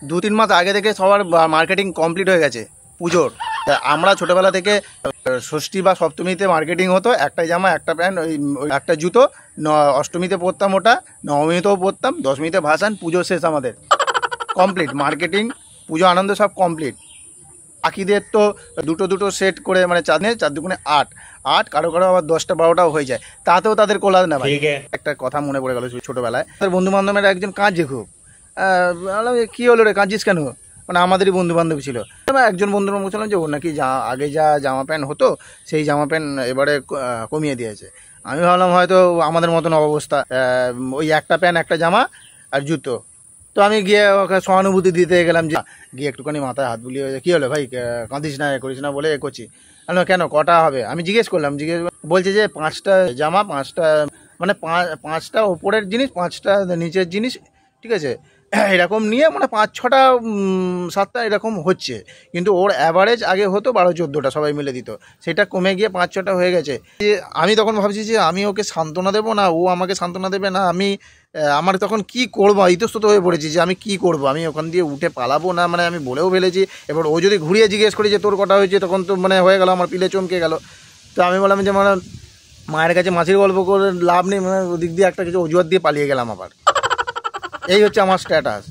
2-3 মাস আগে থেকে সবার মার্কেটিং কমপ্লিট হয়ে গেছে পুজোর। আমরা ছোটোবেলা থেকে ষষ্ঠী বা সপ্তমীতে মার্কেটিং হতো, একটাই জামা, একটা প্যান্ট, ওই একটা জুতো, অষ্টমীতে পরতাম ওটা, নবমীতেও পরতাম, দশমীতে ভাসান, পুজো শেষ আমাদের কমপ্লিট মার্কেটিং, পুজো আনন্দ সব কমপ্লিট। বাকিদের তো দুটো সেট করে, মানে 4 দুগুণে 8, কারো আবার 10টা 12টাও হয়ে যায়, তাতেও তাদের কোলাজ না ভাই। একটা কথা মনে পড়ে গেল ছোটোবেলায়, তাদের বন্ধু বান্ধবের একজন কাঁদছে খুব। কী হলো রে, কাঁদছিস কেন? মানে আমাদেরই বন্ধু বান্ধব ছিল। একজন বন্ধুর মুখ বলছিলাম যে ওর নাকি আগে যা জামা প্যান্ট হতো সেই জামা প্যান্ট এবারে কমিয়ে দিয়েছে। আমি ভাবলাম হয়তো আমাদের মতন অবস্থা, ওই একটা প্যান্ট একটা জামা আর জুতো। তো আমি গিয়ে ওকে সহানুভূতি দিতে গেলাম, যে গিয়ে একটুখানি মাথায় হাত বুলিয়ে, কী হলো ভাই, কাঁদিস না, করিস না বলে করছি। কেন, কটা হবে? আমি জিজ্ঞেস করলাম, বলছে যে 5টা জামা, 5টা মানে 5টা ওপরের জিনিস, 5টা নিচের জিনিস, ঠিক আছে, এরকম নিয়ে মানে 5-6টা 7টা এরকম হচ্ছে। কিন্তু ওর অ্যাভারেজ আগে হতো 12-14টা, সবাই মিলে দিত, সেটা কমে গিয়ে 5-6টা হয়ে গেছে। আমি তখন ভাবছি যে আমি ওকে সান্ত্বনা দেবো না ও আমাকে সান্ত্বনা দেবে, না আমি আমার তখন কি করবো, ইতস্তত হয়ে পড়েছি যে আমি কি করব, আমি ওখান দিয়ে উঠে পালাবো না, মানে আমি বলেও ফেলেছি। এবার ও যদি ঘুরিয়ে জিজ্ঞেস করি যে তোর কটা হয়েছে, তখন তো মানে হয়ে গেল, আমার পিলে চমকে গেল। তো আমি বললাম যে মানে মায়ের কাছে মাছির গল্প করে লাভ নেই, মানে ওদিক দিয়ে একটা কিছু অজুহাত দিয়ে পালিয়ে গেলাম আবার। এই হচ্ছে আমার স্ট্যাটাস।